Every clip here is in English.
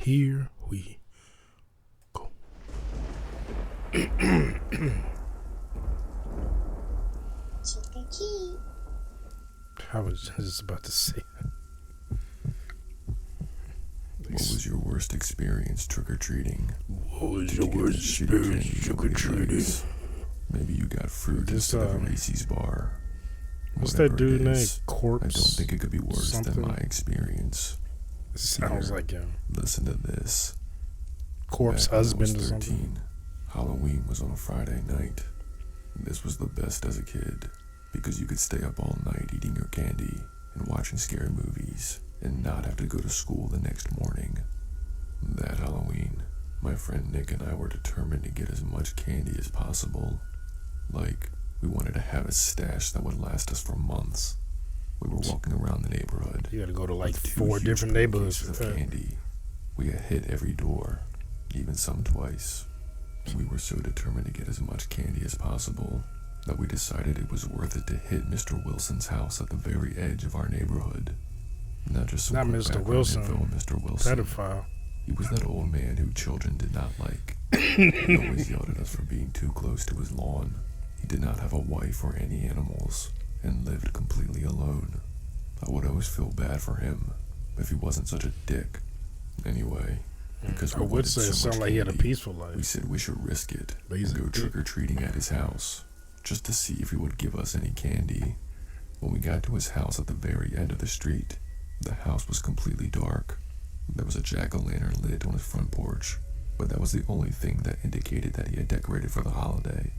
Here we go. I was just about to say that. What was your worst experience trick-or-treating? What was your worst experience trick-or-treating? Maybe you got fruit This, instead of a Reese's bar. What's Whatever that dude it named is, Corpse? I don't think it could be worse something? than my experience. It sounds Here, like him. Listen to this. Corpse Back when I husband or was something. 13, Halloween was on a Friday night. This was the best as a kid, because you could stay up all night eating your candy and watching scary movies and not have to go to school the next morning. That Halloween, my friend Nick and I were determined to get as much candy as possible. Like, we wanted to have a stash that would last us for months. We were walking around the neighborhood. You gotta go to like with 4 huge different neighborhoods pillowcases for of that. candy. We had hit every door, even some twice. We were so determined to get as much candy as possible that we decided it was worth it to hit Mr. Wilson's house at the very edge of our neighborhood. Not just some Not quick Mr. background Wilson. info on Mr. Wilson. Pedophile. He was that old man who children did not like. He always yelled at us for being too close to his lawn. He did not have a wife or any animals and lived completely alone. I would always feel bad for him if he wasn't such a dick. Anyway, because I we would wanted say it so sounded much like he had a candy, peaceful life. we said we should risk it But he's and a go dick. trick-or-treating at his house, just to see if he would give us any candy. When we got to his house at the very end of the street, the house was completely dark. There was a jack-o'-lantern lit on his front porch, but that was the only thing that indicated that he had decorated for the holiday.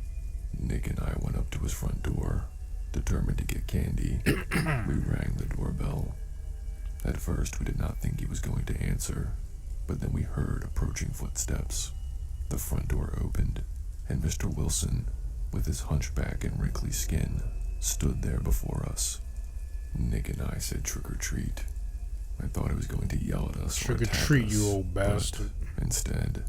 Nick and I went up to his front door, determined to get candy. We rang the doorbell. At first, we did not think he was going to answer, but then we heard approaching footsteps. The front door opened, and Mr. Wilson, with his hunchback and wrinkly skin, stood there before us. Nick and I said trick or treat. I thought he was going to yell at us Trick or attack treat, us, you old but bastard. instead,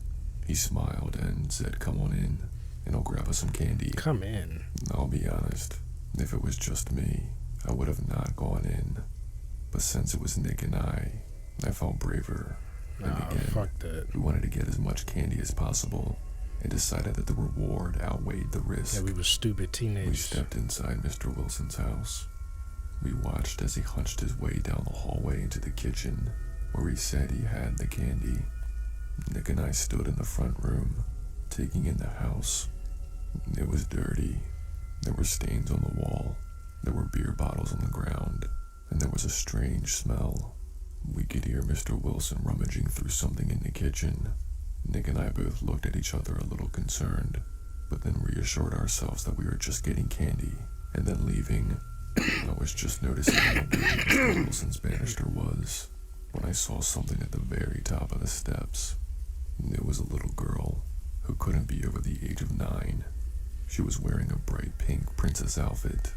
he smiled and said, "Come on in, and I'll grab us some candy." Come in. I'll be honest, if it was just me, I would have not gone in. But since it was Nick and I felt braver. And Nah, again, fuck that. we wanted to get as much candy as possible and decided that the reward outweighed the risk. Yeah, we were stupid We teenagers. stepped inside Mr. Wilson's house. We watched as he hunched his way down the hallway into the kitchen, where he said he had the candy. Nick and I stood in the front room, taking in the house. It was dirty. There were stains on the wall. There were beer bottles on the ground, and there was a strange smell. We could hear Mr. Wilson rummaging through something in the kitchen. Nick and I both looked at each other a little concerned, but then reassured ourselves that we were just getting candy and then leaving. I was just noticing how big Mr. Wilson's banister was when I saw something at the very top of the steps. It was a little girl who couldn't be over the age of 9. She was wearing a bright pink princess outfit.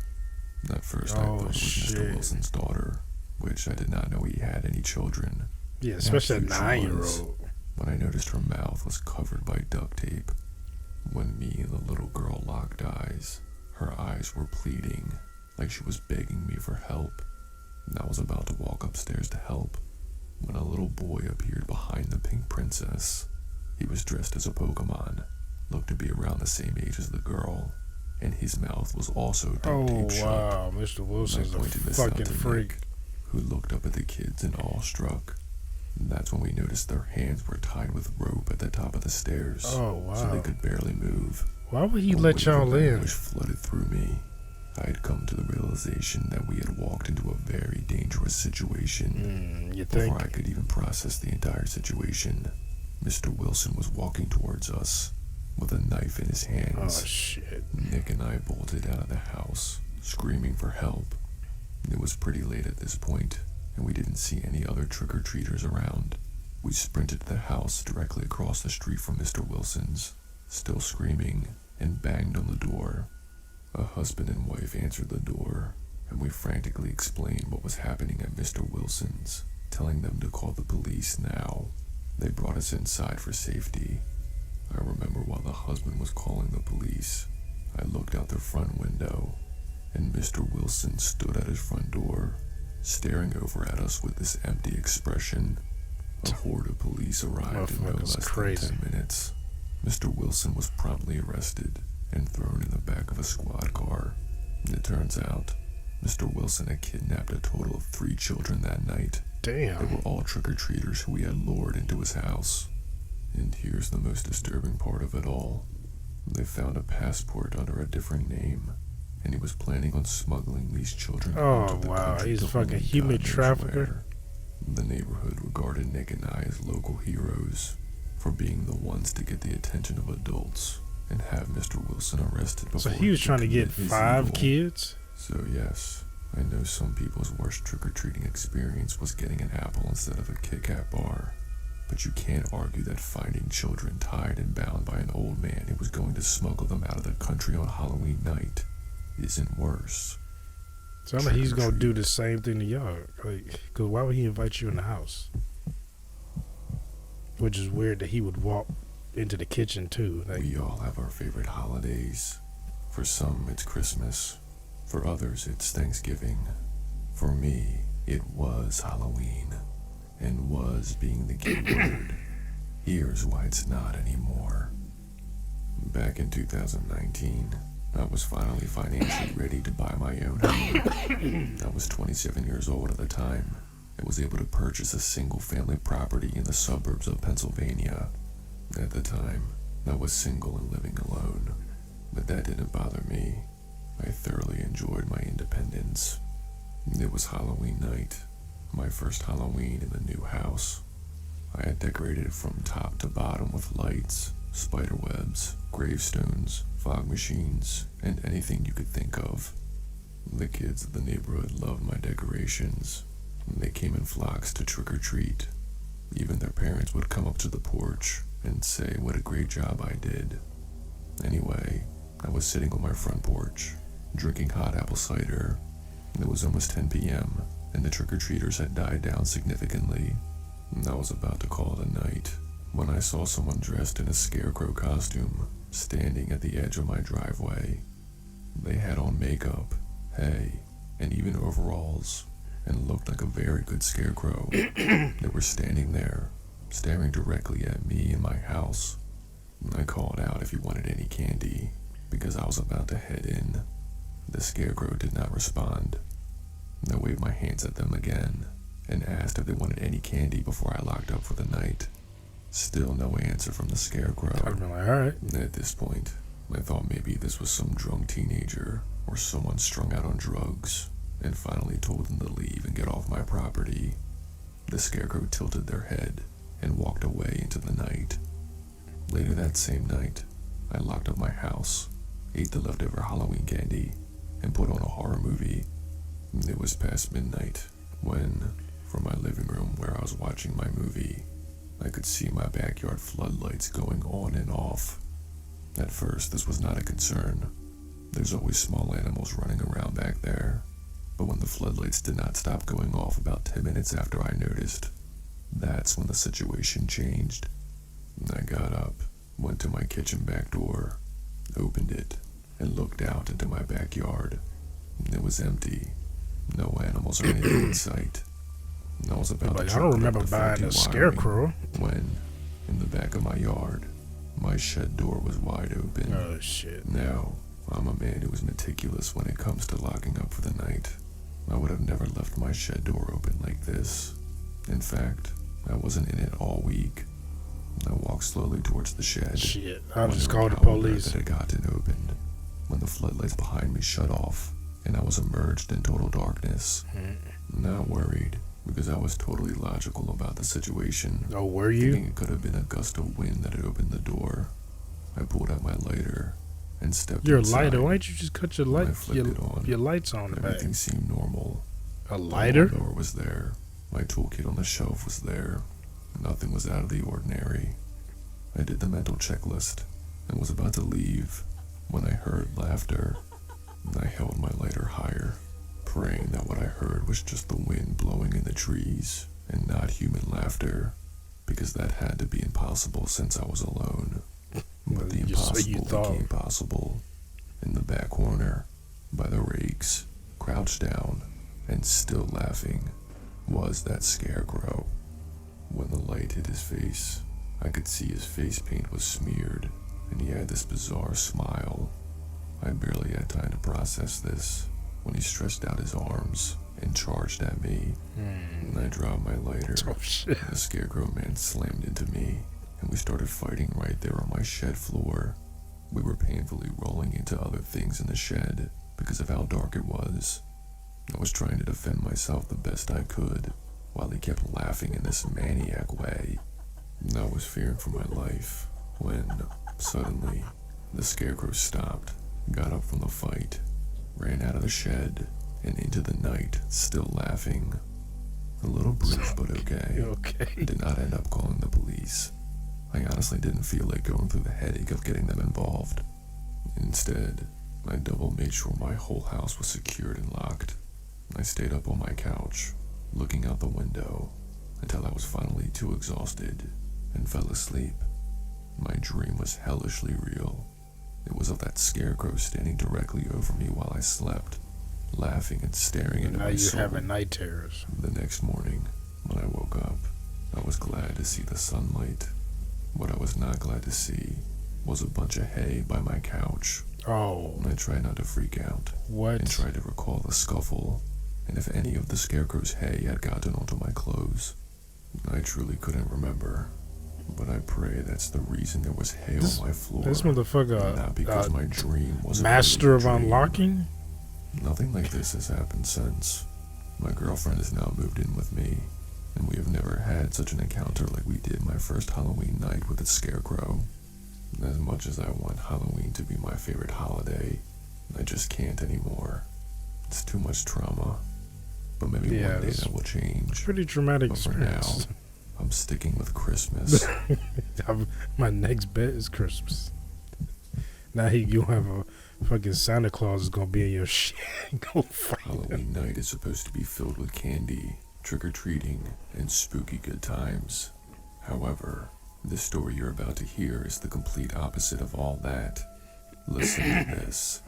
At first I thought it was Mr. shit. Wilson's daughter, which I did not know he had any children. Yeah, especially a cute she 9-year-old. When I noticed her mouth was covered by duct tape. When me and the little girl locked eyes, her eyes were pleading, like she was begging me for help. And I was about to walk upstairs to help, when a little boy appeared behind the pink princess. He was dressed as a Pokemon, looked to be around the same age as the girl, and his mouth was also duct Oh, taped shut. wow. Mr. Wilson's a pointed this out fucking to freak. Nick, who looked up at the kids and awestruck. And that's when we noticed their hands were tied with rope at the top of the stairs, Oh, so they wow. could barely move. Why would he A let wave y'all of in? anguish flooded through me. I had come to the realization that we had walked into a very dangerous situation. You think? Before I could even process the entire situation, Mr. Wilson was walking towards us with a knife in his Oh, hands. shit. Nick and I bolted out of the house, screaming for help. It was pretty late at this point, and we didn't see any other trick-or-treaters around. We sprinted to the house directly across the street from Mr. Wilson's, still screaming, and banged on the door. A husband and wife answered the door, and we frantically explained what was happening at Mr. Wilson's, telling them to call the police now. They brought us inside for safety. I remember while the husband was calling the police, I looked out the front window, and Mr. Wilson stood at his front door, staring over at us with this empty expression. A horde of police arrived in no Motherfucker's less crazy. than 10 minutes. Mr. Wilson was promptly arrested and thrown in the back of a squad car. It turns out, Mr. Wilson had kidnapped a total of 3 children that night. They Damn. were all trick-or-treaters who he had lured into his house. And here's the most disturbing part of it all. They found a passport under a different name, and he was planning on smuggling these children Oh, into the wow. country He's to a fucking only human God knows trafficker. where. The neighborhood regarded Nick and I as local heroes for being the ones to get the attention of adults and have Mr. Wilson arrested before So he was could trying to get commit his 5 evil. kids? So yes, I know some people's worst trick-or-treating experience was getting an apple instead of a Kit Kat bar. But you can't argue that finding children tied and bound by an old man who was going to smuggle them out of the country on Halloween night isn't worse. Sounds like he's gonna Trick or do the same thing to y'all. Like, cause why would he invite you in the house? Which is weird that he would walk into the kitchen too. Like, We all have our favorite holidays. For some, it's Christmas. For others, it's Thanksgiving. For me, it was Halloween. And was being the key word. Here's why it's not anymore. Back in 2019, I was finally financially ready to buy my own home. I was 27 years old at the time and was able to purchase a single-family property in the suburbs of Pennsylvania. At the time, I was single and living alone, but that didn't bother me. I thoroughly enjoyed my independence. It was Halloween night, my first Halloween in the new house. I had decorated it from top to bottom with lights, spiderwebs, gravestones, fog machines, and anything you could think of. The kids of the neighborhood loved my decorations. They came in flocks to trick or treat. Even their parents would come up to the porch and say what a great job I did. Anyway, I was sitting on my front porch, drinking hot apple cider. It was almost 10 p.m., and the trick-or-treaters had died down significantly. I was about to call it a night when I saw someone dressed in a scarecrow costume standing at the edge of my driveway. They had on makeup, hay, and even overalls, and looked like a very good scarecrow. They were standing there, staring directly at me and my house. I called out if he wanted any candy, because I was about to head in. The scarecrow did not respond. I waved my hands at them again, and asked if they wanted any candy before I locked up for the night. Still no answer from the scarecrow. I'd have been like, alright. At this point, I thought maybe this was some drunk teenager or someone strung out on drugs, and finally told them to leave and get off my property. The scarecrow tilted their head and walked away into the night. Later that same night, I locked up my house, ate the leftover Halloween candy, and put on a horror movie. It was past midnight when, from my living room where I was watching my movie, I could see my backyard floodlights going on and off. At first, this was not a concern. There's always small animals running around back there. But when the floodlights did not stop going off about 10 minutes after I noticed, that's when the situation changed. I got up, went to my kitchen back door, opened it, and looked out into my backyard. It was empty. No animals or anything in sight. I was about Like, to I don't chuckle at remember the buying faulty a wiring scarecrow. when, in the back of my yard, my shed door was wide open. Oh, shit. Now, I'm a man who is meticulous when it comes to locking up for the night. I would have never left my shed door open like this. In fact, I wasn't in it all week. I walked slowly towards the shed. Shit. I'll just wondering call the how on earth police. it had gotten opened when the floodlights behind me shut off and I was immersed in total darkness. Not worried, because I was totally logical about the situation. Oh, were you? Thinking it could have been a gust of wind that had opened the door. I pulled out my lighter and stepped You're a inside. lighter. Why don't you just cut your When I light, flipped it on, your lights on the back? Everything seemed normal. A The lighter? lawnmower was there. My toolkit on the shelf was there. Nothing was out of the ordinary. I did the mental checklist and was about to leave when I heard laughter. I held my lighter higher, praying that what I heard was just the wind blowing in the trees and not human laughter, because that had to be impossible since I was alone. But the impossible became possible. In the back corner, by the rakes, crouched down, and still laughing, was that scarecrow. When the light hit his face, I could see his face paint was smeared, and he had this bizarre smile. I barely had time to process this when he stretched out his arms and charged at me. And I dropped my lighter. Oh, shit. The Scarecrow Man slammed into me, and we started fighting right there on my shed floor. We were painfully rolling into other things in the shed because of how dark it was. I was trying to defend myself the best I could, while he kept laughing in this maniac way. I was fearing for my life when, suddenly, the Scarecrow stopped, got up from the fight, ran out of the shed, and into the night, still laughing. A little bruised, but okay. Okay. I did not end up calling the police. I honestly didn't feel like going through the headache of getting them involved. Instead, I double made sure my whole house was secured and locked. I stayed up on my couch, looking out the window, until I was finally too exhausted and fell asleep. My dream was hellishly real. It was of that Scarecrow standing directly over me while I slept, laughing and staring into my soul. Now you're having night terrors. The next morning, when I woke up, I was glad to see the sunlight. What I was not glad to see was a bunch of hay by my couch. Oh. I tried not to freak out. What? And tried to recall the scuffle, and if any of the Scarecrow's hay had gotten onto my clothes. I truly couldn't remember, but I pray that's the reason there was hay on my floor. This motherfucker, not because my dream was master of unlocking? Nothing like this has happened since. My girlfriend has now moved in with me, and we have never had such an encounter like we did my first Halloween night with the Scarecrow. As much as I want Halloween to be my favorite holiday, I just can't anymore. It's too much trauma. But maybe one day that will change. Pretty traumatic but for experience. now, I'm sticking with Christmas. My next bet is Christmas. Now you have a fucking Santa Claus is gonna be in your shit. Go fight Halloween night is supposed to be filled with candy, trick-or-treating, and spooky good times. However, the story you're about to hear is the complete opposite of all that. Listen to this.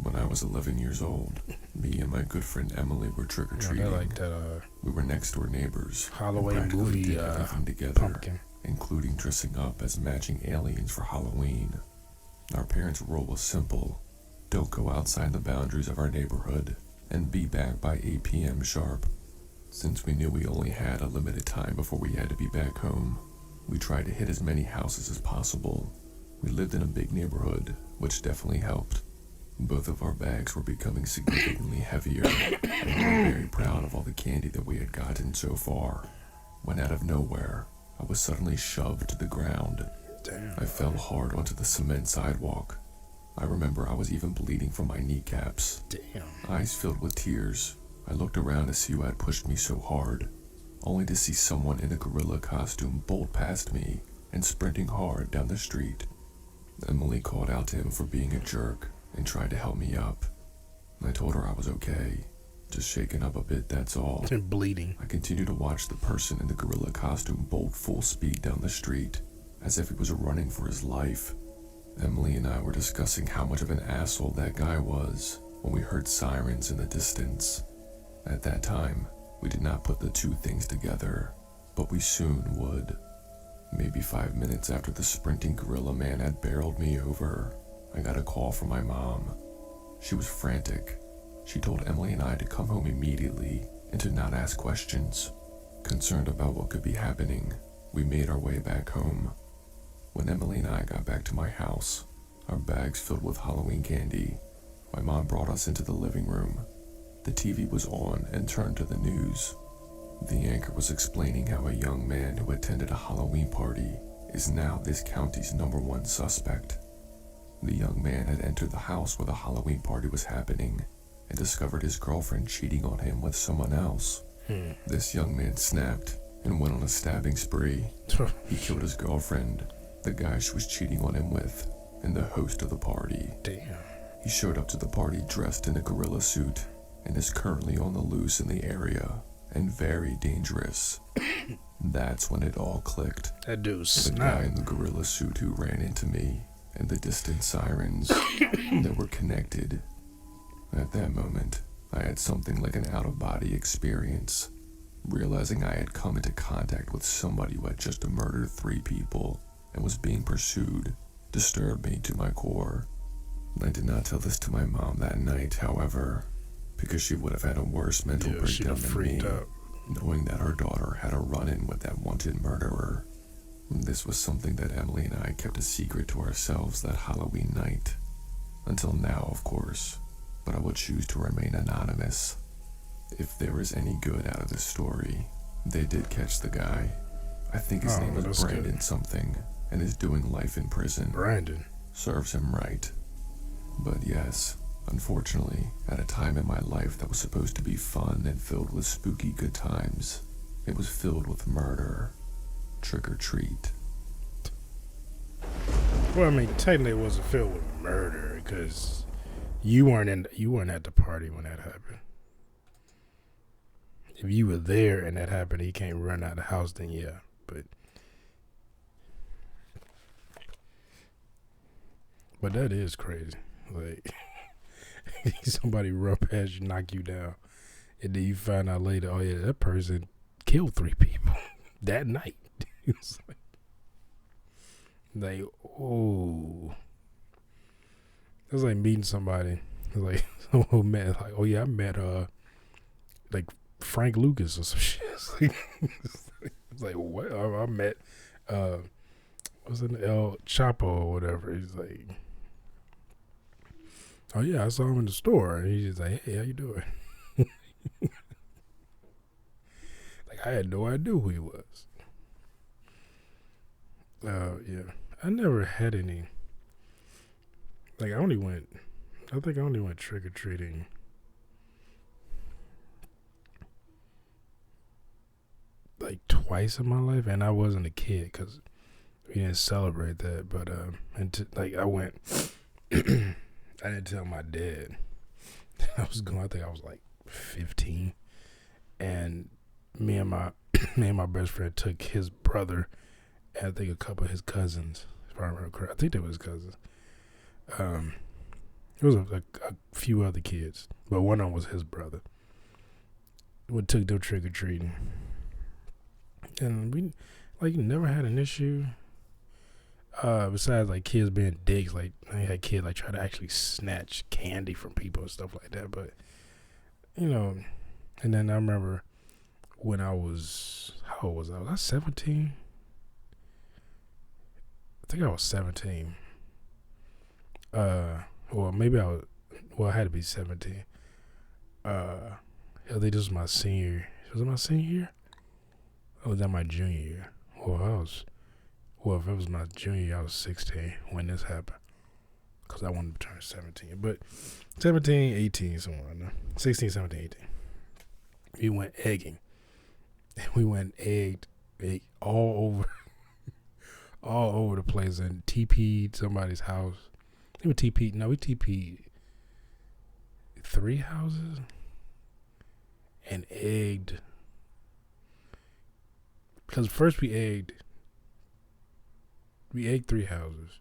When I was 11 years old, me and my good friend Emily were trick-or-treating. Like that, we were next-door neighbors. Halloween movie did everything together, pumpkin. including dressing up as matching aliens for Halloween. Our parents' rule was simple. Don't go outside the boundaries of our neighborhood, and be back by 8 p.m. sharp. Since we knew we only had a limited time before we had to be back home, we tried to hit as many houses as possible. We lived in a big neighborhood, which definitely helped. Both of our bags were becoming significantly heavier, and we were very proud of all the candy that we had gotten so far. When out of nowhere, I was suddenly shoved to the ground. Damn. I fell hard onto the cement sidewalk. I remember I was even bleeding from my kneecaps. Damn. Eyes filled with tears, I looked around to see who had pushed me so hard, only to see someone in a gorilla costume bolt past me and sprinting hard down the street. Emily called out to him for being a jerk and tried to help me up. I told her I was okay, just shaken up a bit, that's all. And bleeding. I continued to watch the person in the gorilla costume bolt full speed down the street, as if he was running for his life. Emily and I were discussing how much of an asshole that guy was when we heard sirens in the distance. At that time, we did not put the two things together, but we soon would. Maybe 5 minutes after the sprinting gorilla man had barreled me over, I got a call from my mom. She was frantic. She told Emily and I to come home immediately and to not ask questions. Concerned about what could be happening, we made our way back home. When Emily and I got back to my house, our bags filled with Halloween candy, my mom brought us into the living room. The TV was on and turned to the news. The anchor was explaining how a young man who attended a Halloween party is now this county's #1 suspect. The young man had entered the house where the Halloween party was happening and discovered his girlfriend cheating on him with someone else. This young man snapped and went on a stabbing spree. He killed his girlfriend, the guy she was cheating on him with, and the host of the party. Damn. He showed up to the party dressed in a gorilla suit and is currently on the loose in the area and very dangerous. That's when it all clicked. That dude The snapped. guy in the gorilla suit who ran into me and the distant sirens that were connected. At that moment, I had something like an out-of-body experience. Realizing I had come into contact with somebody who had just murdered 3 people and was being pursued disturbed me to my core. I did not tell this to my mom that night, however, because she would have had a worse mental breakdown than me, knowing that her daughter had a run-in with that wanted murderer. This was something that Emily and I kept a secret to ourselves that Halloween night. Until now, of course, but I would choose to remain anonymous. If there is any good out of this story, they did catch the guy. I think his name is Brandon something, and is doing life in prison. Brandon. Serves him right. But yes, unfortunately, at a time in my life that was supposed to be fun and filled with spooky good times, it was filled with murder. Trick or treat. Well, I mean, technically it wasn't filled with murder because you weren't at the party when that happened. If you were there and that happened, he can't run out of the house, then yeah. But that is crazy. Like, somebody run past you, knock you down, and then you find out later, oh yeah, that person killed 3 people that night. It's like, oh, it's like meeting somebody. It's like, I met like Frank Lucas or some shit. It's like what? I met was it El Chapo or whatever. He's like, oh yeah, I saw him in the store. And he's just like, hey, how you doing? Like I had no idea who he was. Yeah, I never had any. Like I think I only went trick or treating. Like twice in my life, and I wasn't a kid because we didn't celebrate that. But I went. I didn't tell my dad I was going. I think I was like 15, and me and my best friend took his brother, and I think a couple of his cousins. If I remember correct, I think they were his cousins. There was a few other kids, but one of them was his brother. We took them trick or treating. And we never had an issue. Besides like kids being dicks, like I had kids like try to actually snatch candy from people and stuff like that. But and then I remember when how old was I? Was I 17? I think I was 17. Well maybe I had to be 17. I think this was my senior year. Was it my senior year? Or was that my junior year? If it was my junior year, I was 16 when this happened. Because I wanted to turn 17. But 17, 18, somewhere in there. 16, 17, 18. We went egging. We went egged all over the place and TP'd somebody's house. We TP'd 3 houses and egged. Because first we egged 3 houses.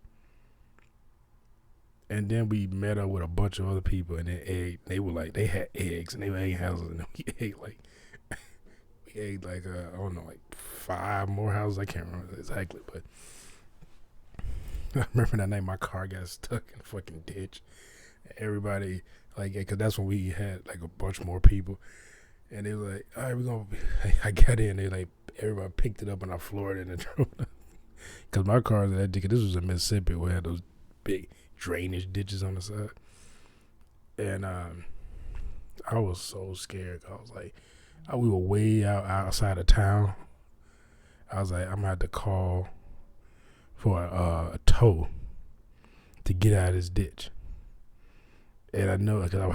And then we met up with a bunch of other people and then egged. They had eggs and they were egging houses and then we egged like I don't know, like 5 more houses. I can't remember exactly, but I remember that night my car got stuck in a fucking ditch. Everybody, because that's when we had like a bunch more people. And they were like, all right, we're going to, I got in, they like, everybody picked it up and I floored it and drove it. Because my car was that ditch, this was in Mississippi, we had those big drainage ditches on the side. And I was so scared. I was like, we were way outside of town. I was like, I'm going to have to call for a tow to get out of this ditch. And I know because I was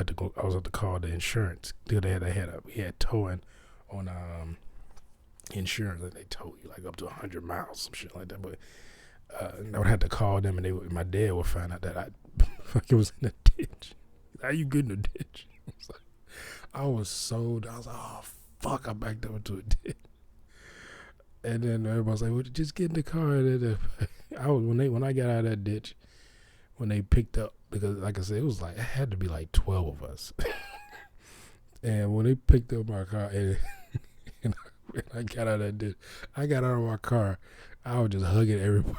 have to call the insurance. We had towing on insurance, and they tow you like up to 100 miles, some shit like that. But I would have to call them, and my dad would find out that I fucking was in the ditch. How you get in the ditch? I was like, oh fuck! I backed up into a ditch. And then everybody was like, well, just get in the car. And then, when I got out of that ditch, when they picked up, because like I said, it had to be like 12 of us. And when they picked up my car, and I got out of that ditch. I got out of my car. I was just hugging everybody.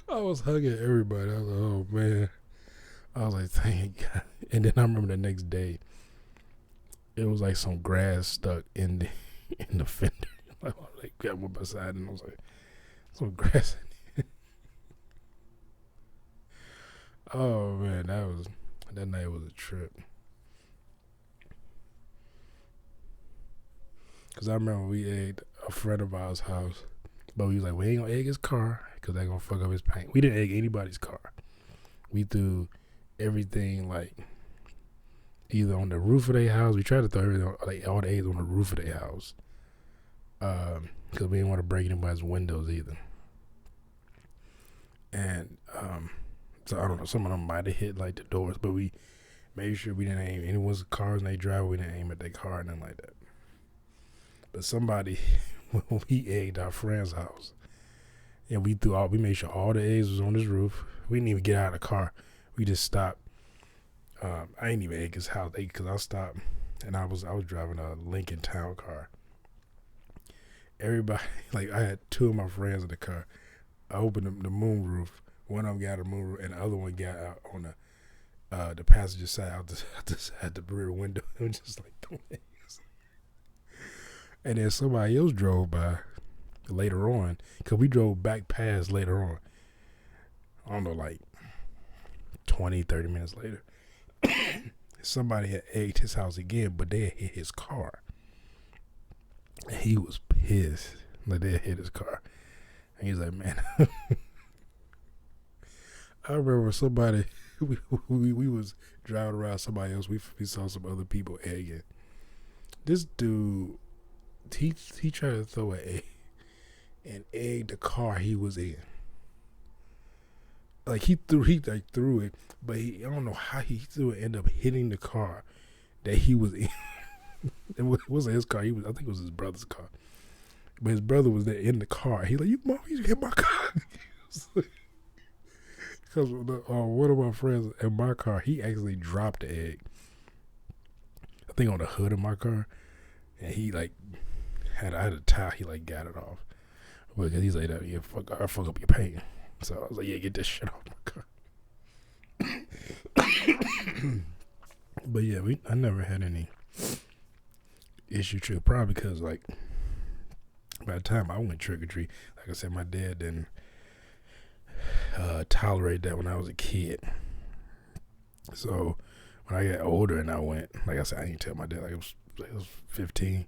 I was hugging everybody. I was like, oh man. I was like, thank God. And then I remember the next day, it was like some grass stuck in the fender. Like, I went beside and I was like, some grass. Oh man, that night was a trip. Cause I remember we egged a friend of ours' house, but we was like, we ain't gonna egg his car because they gonna fuck up his paint. We didn't egg anybody's car. We threw everything like either on the roof of their house. We tried to throw everything, like all the eggs on the roof of their house, because we didn't want to break anybody's windows either. And so I don't know, some of them might have hit like the doors, but we made sure we didn't aim anyone's cars in their driveway. We didn't aim at their car and nothing like that. But somebody, when we egged our friend's house, and we made sure all the eggs was on his roof. We didn't even get out of the car. We just stopped. I ain't even egg his house because I stopped, and I was driving a Lincoln Town car. Everybody, like I had two of my friends in the car. I opened the moon roof. One of them got out the moon roof, and the other one got out on the passenger side. I just had the rear window. It was just like, don't eggs. And then somebody else drove by later on, because we drove back past later on. I don't know, like 20, 30 minutes later. Somebody had egged his house again, but they had hit his car. And he was pissed that they had hit his car. And he's like, man. I remember somebody, we was driving around somebody else. We saw some other people egging. This dude, he tried to throw an egg and egg the car he was in. Like he threw it, but I don't know how he threw it. Ended up hitting the car that he was in. It wasn't his car. I think it was his brother's car. But his brother was there in the car. He like, you hit my car. Because one of my friends in my car, he actually dropped the egg. I think on the hood of my car, and he like I had a towel. He like got it off because he's like, yeah, I fuck up your paint. So I was like, yeah, get this shit off my car. But yeah, I never had any issue true. Probably because like by the time I went trick or treat, like I said, my dad didn't tolerate that when I was a kid. So when I got older and I went, like I said, I didn't tell my dad. Like it was 15.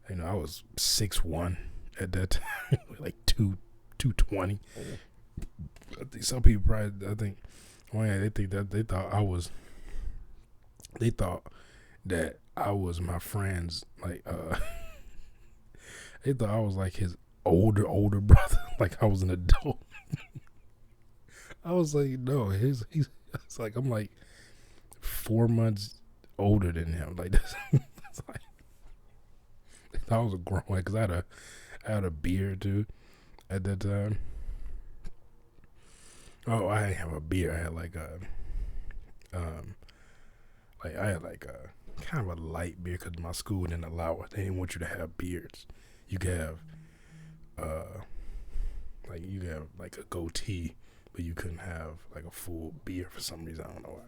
You know, I was 6'1" at that time, like 220. I think some people probably, they thought that I was my friend's, like, they thought I was like his older brother, like I was an adult. I was like, no, it's like, I'm like 4 months older than him. Like, that's like, I was a grown man because I had a beard too at that time. Oh, I didn't have a beard. I had kind of a light beard because my school didn't allow it. They didn't want you to have beards. You could have, like a goatee, but you couldn't have like a full beard for some reason. I don't know why.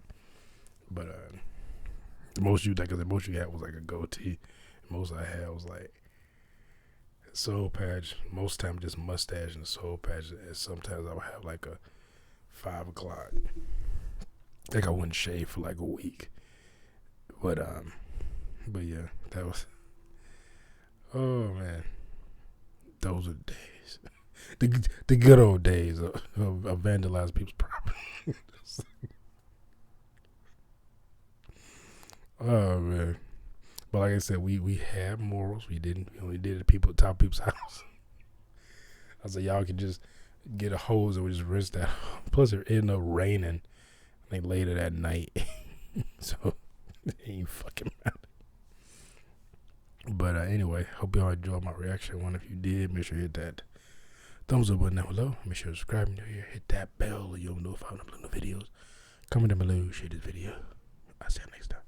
But the most you had was like a goatee. Most I had was like soul patch. Most time just mustache and soul patch. And sometimes I would have like a 5 o'clock. I think I wouldn't shave for like a week. But yeah, that was. Oh man, those are the days. The good old days of vandalizing people's property. Oh man. But like I said, we had morals. We did it at top people's house. I said, y'all can just get a hose and we just rinse that. Plus, it ended up raining like later that night. So, it ain't fucking matter. But anyway, hope y'all enjoyed my reaction. One, if you did, make sure you hit that thumbs up button down below. Make sure to subscribe here. Hit that bell so you'll know if I upload no videos. Comment down below, share this video. I'll see you next time.